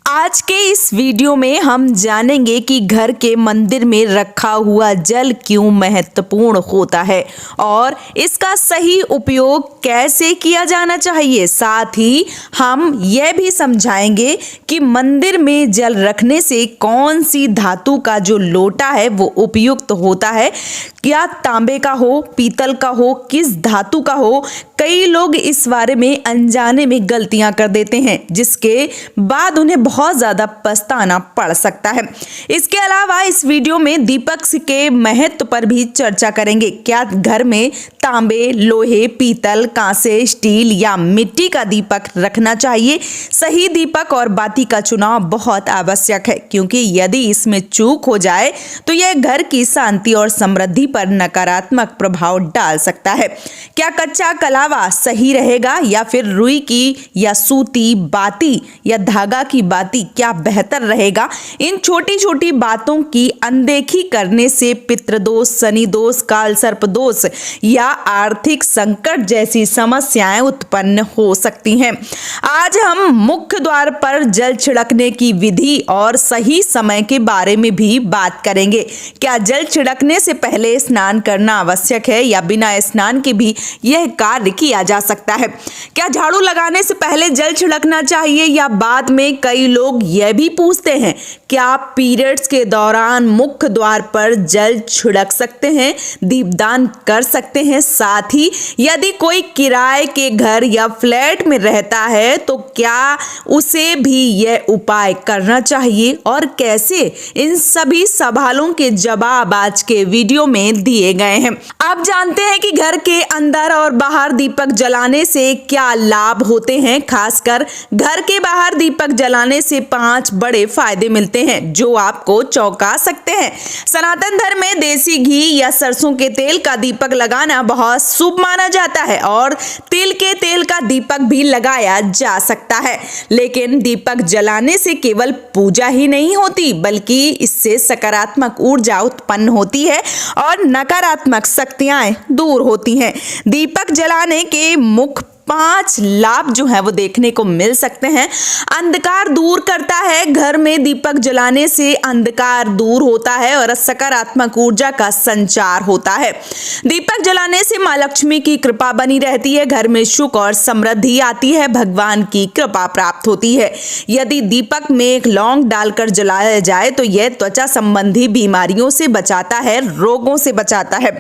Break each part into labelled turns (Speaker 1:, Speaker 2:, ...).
Speaker 1: आज के इस वीडियो में हम जानेंगे कि घर के मंदिर में रखा हुआ जल क्यों महत्वपूर्ण होता है और इसका सही उपयोग कैसे किया जाना चाहिए। साथ ही हम यह भी समझाएंगे कि मंदिर में जल रखने से कौन सी धातु का जो लोटा है वो उपयुक्त होता है, क्या तांबे का हो, पीतल का हो, किस धातु का हो। कई लोग इस बारे में अनजाने में गलतियां कर देते हैं जिसके बाद उन्हें बहुत ज्यादा पछताना पड़ सकता है। इसके अलावा इस वीडियो में दीपक के महत्व पर भी चर्चा करेंगे। क्या घर में तांबे, लोहे, पीतल, कांसे, स्टील या मिट्टी का दीपक रखना चाहिए। सही दीपक और बाती का चुनाव बहुत आवश्यक है क्योंकि यदि इसमें चूक हो जाए तो यह घर की शांति और समृद्धि पर नकारात्मक प्रभाव डाल सकता है। क्या कच्चा कलावा सही रहेगा या फिर रुई की या सूती बाती या धागा की बाती क्या बेहतर रहेगा। इन छोटी छोटी बातों की अनदेखी करने से पितृदोष, शनि दोष, काल सर्प दोष या आर्थिक संकट जैसी समस्याएं उत्पन्न हो सकती हैं। आज हम मुख्य द्वार पर जल छिड़कने की विधि और सही समय के बारे में भी बात करेंगे। क्या जल छिड़कने से पहले स्नान करना आवश्यक है या बिना स्नान के भी यह कार्य किया जा सकता है। क्या झाड़ू लगाने से पहले जल छिड़कना चाहिए या बाद में। कई लोग यह भी पूछते हैं क्या पीरियड्स के दौरान मुख्य द्वार पर जल छिड़क सकते हैं, दीपदान कर सकते हैं। साथ ही यदि कोई किराए के घर या फ्लैट में रहता है तो क्या उसे भी यह उपाय करना चाहिए और कैसे। इन सभी सवालों के जवाब आज के वीडियो में दिए गए हैं। आप जानते हैं कि घर के अंदर और बाहर दीपक जलाने से क्या लाभ होते हैं। खासकर घर के बाहर दीपक जलाने से 5 बड़े फायदे मिलते हैं जो आपको चौंका सकते हैं। सनातन धर्म में देसी घी या सरसों के तेल का दीपक लगाना बहुत शुभ माना जाता है और तिल के तेल का दीपक भी लगाया जा सकता है। लेकिन दीपक जलाने से केवल पूजा ही नहीं होती बल्कि इससे सकारात्मक ऊर्जा उत्पन्न होती है और नकारात्मक शक्तियां दूर होती हैं। दीपक जलाने के मुख्य 5 लाभ जो है वो देखने को मिल सकते हैं। अंधकार दूर करता है। घर में दीपक जलाने से अंधकार दूर होता है और सकारात्मक ऊर्जा का संचार होता है। दीपक जलाने से मां लक्ष्मी की कृपा बनी रहती है। घर में सुख और समृद्धि आती है। भगवान की कृपा प्राप्त होती है। यदि दीपक में एक लौंग डालकर जलाया जाए तो यह त्वचा संबंधी बीमारियों से बचाता है, रोगों से बचाता है।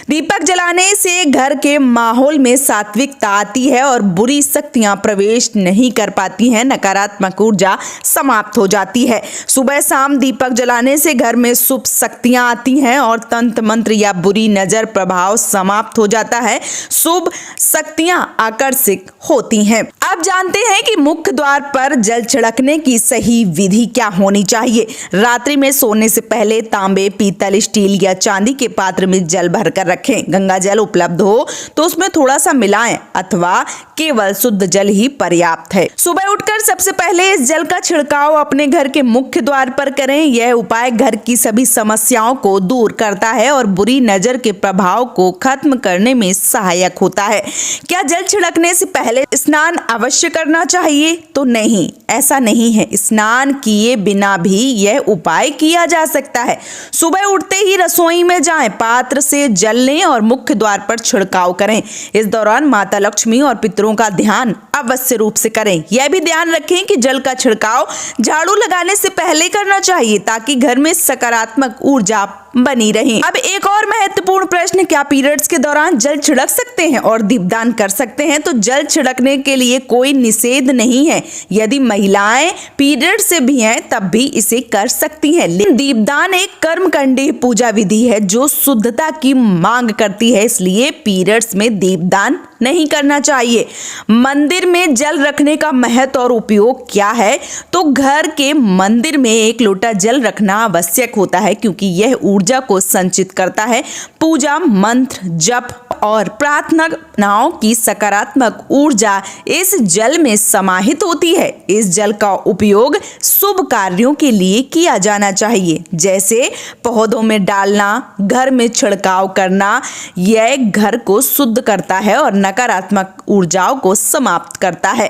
Speaker 1: दीपक जलाने से घर के माहौल में सात्विकता आती है और बुरी शक्तियां प्रवेश नहीं कर पाती हैं। नकारात्मक ऊर्जा समाप्त हो जाती है। सुबह शाम दीपक जलाने से घर में शुभ शक्तियां आती हैं और तंत्र मंत्र या बुरी नजर प्रभाव समाप्त हो जाता है। शुभ शक्तियां आकर्षित होती हैं। आप जानते हैं कि मुख्य द्वार पर जल छिड़कने की सही विधि क्या होनी चाहिए। रात्रि में सोने से पहले तांबे, पीतल, स्टील या चांदी के पात्र में जल भरकर रखें। गंगा जल उपलब्ध हो तो उसमें थोड़ा सा मिलाएं अथवा केवल शुद्ध जल ही पर्याप्त है। सुबह उठकर सबसे पहले इस जल का छिड़काव अपने घर के मुख्य द्वार पर करें। यह उपाय घर की सभी समस्याओं को दूर करता है और बुरी नजर के प्रभाव को खत्म करने में सहायक होता है। क्या जल छिड़कने से पहले स्नान अवश्य करना चाहिए? तो नहीं, ऐसा नहीं है। स्नान किए बिना भी यह उपाय किया जा सकता है। सुबह उठते ही रसोई में जाएं, पात्र से जल लें और मुख्य द्वार पर छिड़काव करें। इस दौरान माता लक्ष्मी और पितरों का ध्यान अवश्य रूप से करें। यह भी ध्यान रखें कि जल का छिड़काव झाड़ू लगाने से पहले करना चाहिए ताकि घर में सकारात्मक ऊर्जा बनी रहे। अब एक और महत्वपूर्ण प्रश्न, क्या पीरियड्स के दौरान जल छिड़क सकते हैं और दीपदान कर सकते हैं? तो जल छिड़कने के लिए कोई निषेध नहीं है। यदि महिलाएं पीरियड से भी हैं तब भी इसे कर सकती हैं। लेकिन दीपदान एक कर्मकांडीय पूजा विधि है जो शुद्धता की मांग करती है, इसलिए पीरियड्स में दीपदान नहीं करना चाहिए। मंदिर में जल रखने का महत्व और उपयोग क्या है? तो घर के मंदिर में एक लोटा जल रखना आवश्यक होता है क्योंकि यह ऊर्जा को संचित करता है। पूजा, मंत्र, जप और प्रार्थनाओं की सकारात्मक ऊर्जा इस जल में समाहित होती है। इस जल का उपयोग शुभ कार्यों के लिए किया जाना चाहिए, जैसे पौधों में डालना, घर में छिड़काव करना। यह घर को शुद्ध करता है और नकारात्मक ऊर्जाओं को समाप्त करता है।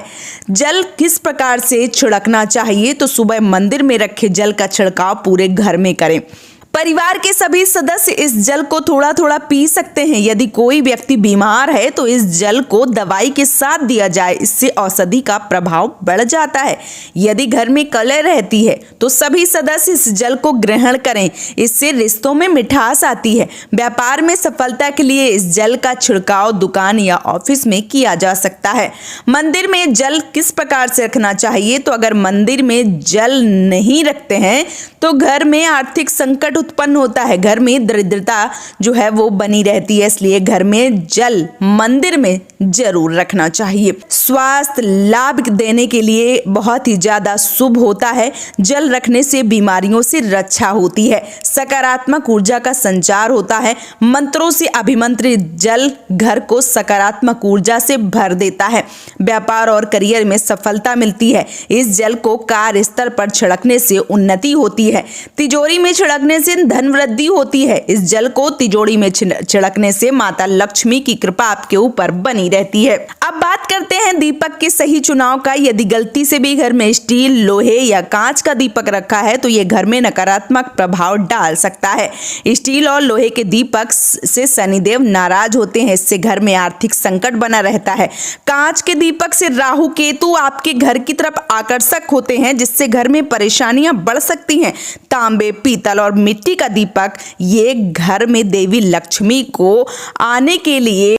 Speaker 1: जल किस प्रकार से छिड़कना चाहिए? तो सुबह मंदिर में रखे जल का छिड़काव पूरे घर में करें। परिवार के सभी सदस्य इस जल को थोड़ा थोड़ा पी सकते हैं। यदि कोई व्यक्ति बीमार है तो इस जल को दवाई के साथ दिया जाए, इससे औषधि का प्रभाव बढ़ जाता है। यदि घर में कलह रहती है तो सभी सदस्य इस जल को ग्रहण करें, इससे रिश्तों में मिठास आती है। व्यापार में सफलता के लिए इस जल का छिड़काव दुकान या ऑफिस में किया जा सकता है। मंदिर में जल किस प्रकार से रखना चाहिए? तो अगर मंदिर में जल नहीं रखते हैं तो घर में आर्थिक संकट उत्पन्न होता है, घर में दरिद्रता जो है वो बनी रहती है। इसलिए घर में जल मंदिर में जरूर रखना चाहिए। स्वास्थ्य लाभ देने के लिए बहुत ही ज्यादा शुभ होता है। जल रखने से बीमारियों से रक्षा होती है, सकारात्मक ऊर्जा का संचार होता है। मंत्रों से अभिमंत्रित जल घर को सकारात्मक ऊर्जा से भर देता है। व्यापार और करियर में सफलता मिलती है। इस जल को कार्य स्तर पर छिड़कने से उन्नति होती है। तिजोरी में छिड़कने से धन वृद्धि होती है। इस जल को तिजोरी में छिड़कने से माता लक्ष्मी की कृपा आपके ऊपर बनी रहती है। अब बात करते हैं दीपक के सही चुनाव का। यदि गलती से भी घर में स्टील, लोहे या कांच का दीपक रखा है तो ये घर में नकारात्मक प्रभाव डाल सकता है। स्टील और लोहे के दीपक से शनिदेव नाराज होते हैं, इससे घर में आर्थिक संकट बना रहता है। कांच के दीपक से राहु केतु आपके घर की तरफ आकर्षक होते हैं, जिससे घर में परेशानियां बढ़ सकती हैं। तांबे, पीतल और मिट्टी का दीपक ये घर में देवी लक्ष्मी को आने के लिए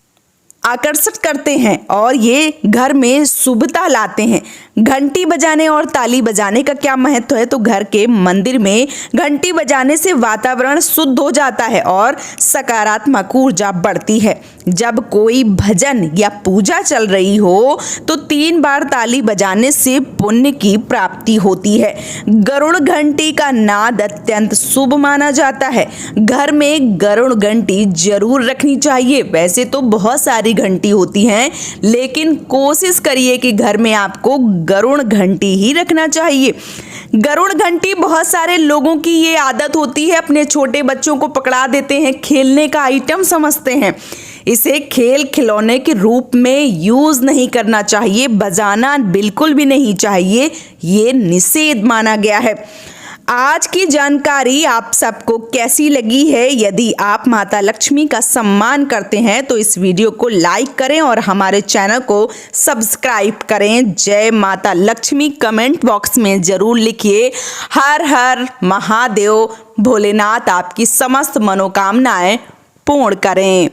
Speaker 1: आकर्षित करते हैं और ये घर में शुभता लाते हैं। घंटी बजाने और ताली बजाने का क्या महत्व है? तो घर के मंदिर में घंटी बजाने से वातावरण शुद्ध हो जाता है और सकारात्मक ऊर्जा बढ़ती है। जब कोई भजन या पूजा चल रही हो तो 3 बार ताली बजाने से पुण्य की प्राप्ति होती है। गरुड़ घंटी का नाद अत्यंत शुभ माना जाता है। घर में गरुड़ घंटी जरूर रखनी चाहिए। वैसे तो बहुत सारी घंटी होती हैं, लेकिन कोशिश करिए कि घर में आपको गरुड़ घंटी ही रखना चाहिए। गरुड़ घंटी बहुत सारे लोगों की ये आदत होती है, अपने छोटे बच्चों को पकड़ा देते हैं, खेलने का आइटम समझते हैं। इसे खेल खिलौने के रूप में यूज नहीं करना चाहिए, बजाना बिल्कुल भी नहीं चाहिए, ये निषेध माना गया है। आज की जानकारी आप सबको कैसी लगी है? यदि आप माता लक्ष्मी का सम्मान करते हैं तो इस वीडियो को लाइक करें और हमारे चैनल को सब्सक्राइब करें। जय माता लक्ष्मी कमेंट बॉक्स में जरूर लिखिए। हर हर महादेव। भोलेनाथ आपकी समस्त मनोकामनाएं पूर्ण करें।